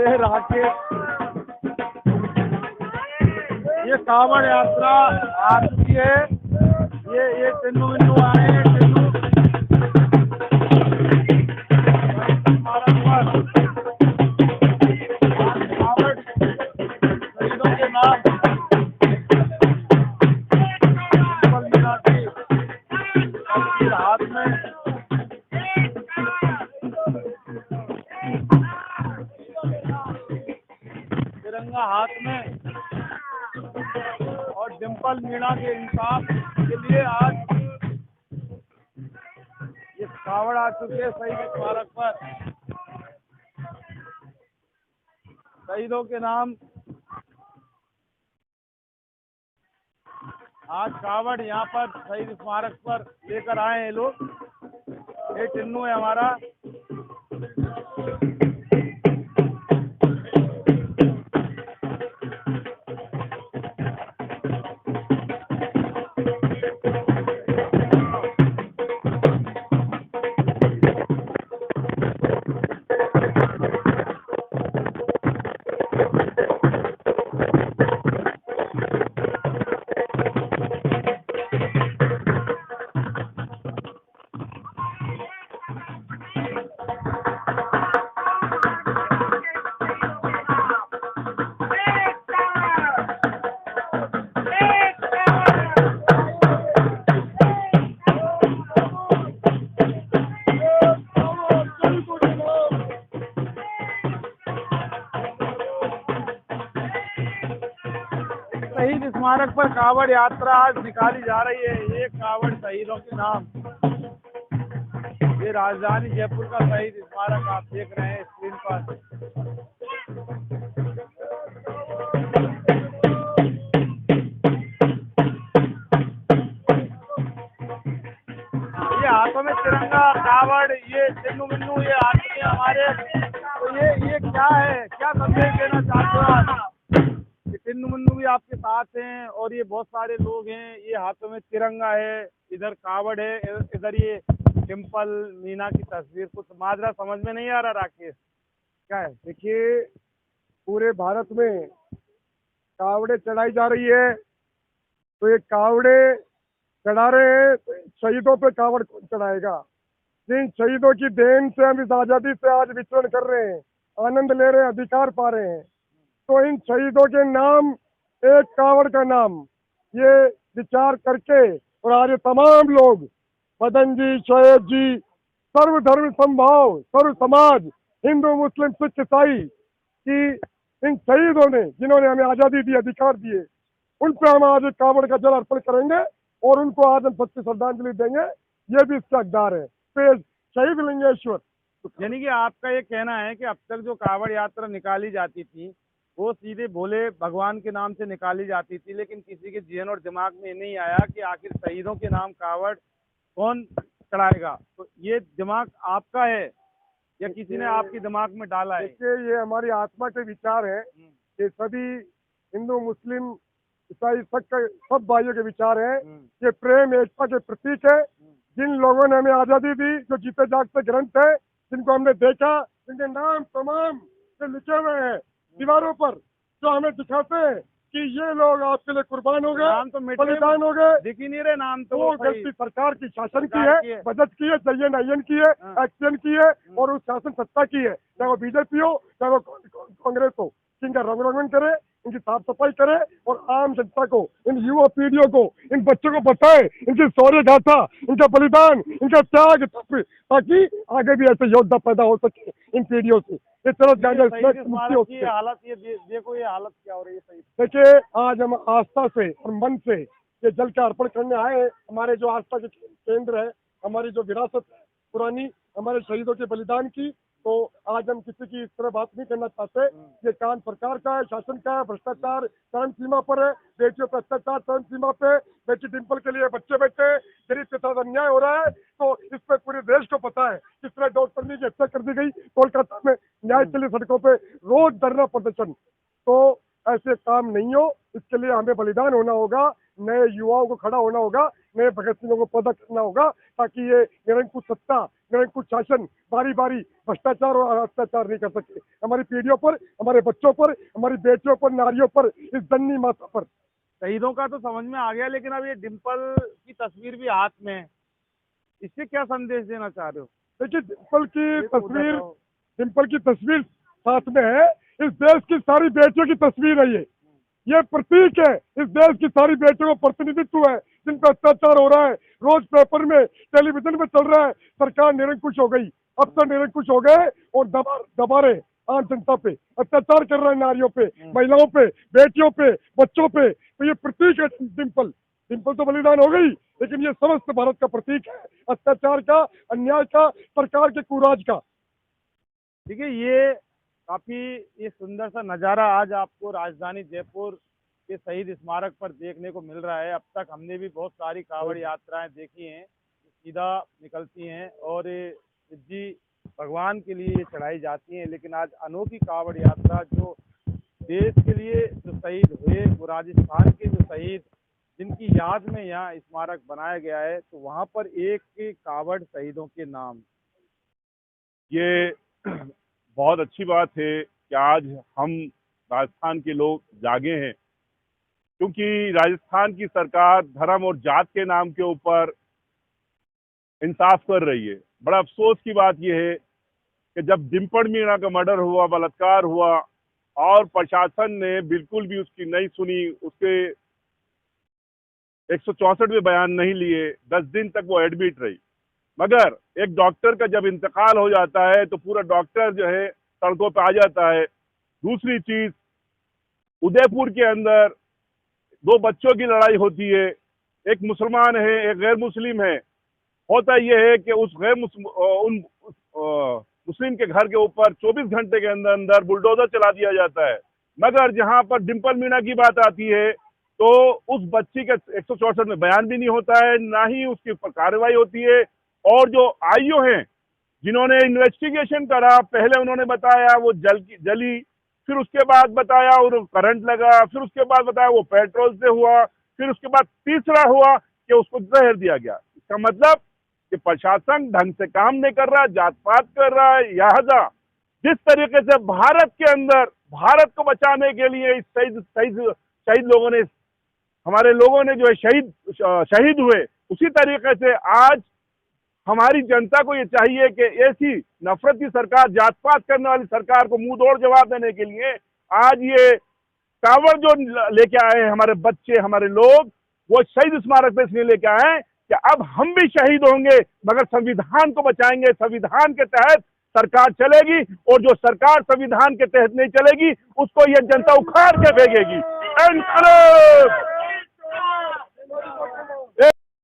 ये राकेश, ये कांवड़ यात्रा आ चुकी है। ये टिन्नू विन्नू आए हैं, टिन्नू स्मारक पर कांवड़ शहीदों के नाम पर मीना की तस्वीर हाथ में, तिरंगा हाथ में, और डिम्पल मीणा के इंसाफ के लिए आज ये कावड़ आ चुके हैं शहीद स्मारक पर। शहीदों के नाम आज कावड़ यहाँ पर शहीद स्मारक पर लेकर आए हैं लोग। ये टिन्नू है हमारा। शहीद स्मारक पर कावड़ यात्रा आज निकाली जा रही है। ये कावड़ शहीदों के नाम, ये राजधानी जयपुर का शहीद स्मारक आप देख रहे हैं स्क्रीन पर। ये हाथों में तिरंगा, कावड़, ये टिन्नू मिन्नू, ये हाथ में हमारे, तो ये क्या है, क्या संदेश देना चाहते हो आप? टिन्नू मुन्नू भी आपके साथ हैं और ये बहुत सारे लोग हैं। ये हाथों में तिरंगा है, इधर कावड़ है, इधर ये डिम्पल मीना की तस्वीर। कुछ माजरा समझ में नहीं आ रहा राकेश, क्या है? देखिए, पूरे भारत में कावड़े चढ़ाई जा रही है, तो ये कावड़े चढ़ा रहे हैं, तो शहीदों पे कावड़ कौन चढ़ाएगा? जिन शहीदों की देन से हम इस आजादी से आज विचरण कर रहे हैं, आनंद ले रहे हैं, अधिकार पा रहे हैं, तो इन शहीदों के नाम, एक कावड़ का नाम, ये विचार करके और आज तमाम लोग, मदन जी, शोएब जी, सर्वधर्म समभाव, सर्व समाज, हिंदू मुस्लिम सिख ईसाई की इन शहीदों ने, जिन्होंने हमें आजादी दी, अधिकार दिए, उन पर हम आज एक कावड़ का जल अर्पण करेंगे और उनको आज हम सच्ची श्रद्धांजलि देंगे। ये भी इसका हकदार है। पेश शहीद लिंगेश्वर। यानी कि आपका ये कहना है कि अब तक जो कावड़ यात्रा निकाली जाती थी वो सीधे भोले भगवान के नाम से निकाली जाती थी, लेकिन किसी के जहन और दिमाग में नहीं आया कि आखिर शहीदों के नाम कावड़ कौन चढ़ाएगा। तो ये दिमाग आपका है या किसी ने आपके दिमाग में डाला है? देखिए, ये हमारी आत्मा के विचार है कि सभी हिंदू मुस्लिम ईसाई सब भाइयों के विचार हैं। ये प्रेम एकता के प्रतीक है। जिन लोगों ने हमें आजादी दी, जो जीते जागते ग्रंथ है, जिनको हमने देखा, जिनके नाम तमाम लिखे हुए हैं दीवारों पर, जो हमें दिखाते हैं कि ये लोग आपके लिए कुर्बान हो गए, बलिदान हो गए। दिख ही नहीं रहे नाम, तो वो गलती सरकार की, शासन की है, बजट की है, जयन अयन की है, एक्शन की है, और उस शासन सत्ता की है, चाहे वो बीजेपी हो, चाहे वो कांग्रेस हो। इनका रंग रंगन करे, इनकी साफ सफाई करे और आम जनता को, इन युवा पीढ़ियों को, इन बच्चों को बताए इनकी शौर्य गाथा, इनका बलिदान, इनका त्याग, ताकि आगे भी ऐसे योद्धा पैदा हो सके इन पीढ़ियों से। ये तरह मुक्ति होती है। हालत ये देखो, ये हालत क्या हो रही है। देखिए, आज हम आस्था से और मन से ये जल का अर्पण करने आए हैं। हमारे जो आस्था के केंद्र है, हमारी जो विरासत है पुरानी, हमारे शहीदों के बलिदान की, तो आज हम किसी की इस तरह बात नहीं करना चाहते। ये काम सरकार का है, शासन का है। भ्रष्टाचार चरम सीमा पर है, बेटियों पर अत्याचार चरम सीमा पे, बेटी डिम्पल के लिए बच्चे बैठे, गरीब के साथ अन्याय हो रहा है। तो इस पर पूरे देश को पता है किस तरह डॉक्टर की हत्या कर दी गई कोलकाता में, न्याय के लिए सड़कों पे रोज धरना प्रदर्शन। तो ऐसे काम नहीं हो, इसके लिए हमें बलिदान होना होगा, नए युवाओं को खड़ा होना होगा। नए भगत सिंहों को पैदा करना होगा, ताकि ये निरंकुश सत्ता, निरंकुश शासन, बारी बारी भ्रष्टाचार और अत्याचार नहीं कर सके हमारी पीढ़ियों पर, हमारे बच्चों पर, हमारी बेटियों पर, नारियों पर, इस दन्नी माता पर। शहीदों का तो समझ में आ गया, लेकिन अब ये डिम्पल की तस्वीर भी हाथ में है, इससे क्या संदेश देना चाह रहे हो? देखिए, डिम्पल की तस्वीर साथ में है, इस देश की सारी बेटियों की तस्वीर है ये प्रतीक है, इस देश की सारी बेटियों का प्रतिनिधित्व है जिन पर अत्याचार हो रहा है। रोज पेपर में, टेलीविजन में चल रहा है, सरकार निरंकुश हो गई, अफसर निरंकुश हो गए और दबा रहे आम जनता पे, अत्याचार कर रहे हैं नारियों पे, महिलाओं पे, बेटियों पे, बच्चों पे। तो ये प्रतीक है डिम्पल तो बलिदान हो गई, लेकिन ये समस्त भारत का प्रतीक है, अत्याचार का, अन्याय का, सरकार के कुराज का। देखिए, ये काफी ये सुंदर सा नज़ारा आज आपको राजधानी जयपुर के शहीद स्मारक पर देखने को मिल रहा है। अब तक हमने भी बहुत सारी कांवड़ यात्राएं देखी हैं, सीधा निकलती हैं और जी भगवान के लिए ये चढ़ाई जाती हैं, लेकिन आज अनोखी कांवड़ यात्रा जो देश के लिए जो शहीद हुए, वो राजस्थान के जो शहीद जिनकी याद में यहाँ स्मारक बनाया गया है, तो वहाँ पर एक कांवड़ शहीदों के नाम। ये बहुत अच्छी बात है कि आज हम राजस्थान के लोग जागे हैं, क्योंकि राजस्थान की सरकार धर्म और जात के नाम के ऊपर इंसाफ कर रही है। बड़ा अफसोस की बात यह है कि जब डिम्पल मीणा का मर्डर हुआ, बलात्कार हुआ और प्रशासन ने बिल्कुल भी उसकी नहीं सुनी, उसके 164वें बयान नहीं लिए, 10 दिन तक वो एडमिट रही। मगर एक डॉक्टर का जब इंतकाल हो जाता है तो पूरा डॉक्टर जो है सड़कों पे आ जाता है। दूसरी चीज, उदयपुर के अंदर 2 बच्चों की लड़ाई होती है, एक मुसलमान है, एक गैर मुस्लिम है। होता यह है कि उस मुस्लिम के घर के ऊपर 24 घंटे के अंदर अंदर बुलडोजर चला दिया जाता है। मगर जहां पर डिम्पल मीणा की बात आती है तो उस बच्ची का 164 में बयान भी नहीं होता है, ना ही उसके ऊपर कार्रवाई होती है। और जो आईओ हैं जिन्होंने इन्वेस्टिगेशन करा, पहले उन्होंने बताया वो जली, फिर उसके बाद बताया और करंट लगा, फिर उसके बाद बताया वो पेट्रोल से हुआ, फिर उसके बाद तीसरा हुआ कि उसको जहर दिया गया। इसका मतलब कि प्रशासन ढंग से काम नहीं कर रहा, जात पात कर रहा है। लिहाजा जिस तरीके से भारत के अंदर भारत को बचाने के लिए इस शहीद लोगों ने, हमारे लोगों ने जो है शहीद हुए, उसी तरीके से आज हमारी जनता को ये चाहिए कि ऐसी नफरत की सरकार, जात पात करने वाली सरकार को मुंह तोड़ जवाब देने के लिए आज ये कांवड़ जो लेके आए हैं हमारे बच्चे, हमारे लोग, वो शहीद स्मारक पे इसलिए लेके आए हैं कि अब हम भी शहीद होंगे, मगर संविधान को बचाएंगे। संविधान के तहत सरकार चलेगी और जो सरकार संविधान के तहत नहीं चलेगी उसको ये जनता उखाड़ के फेंकेगी।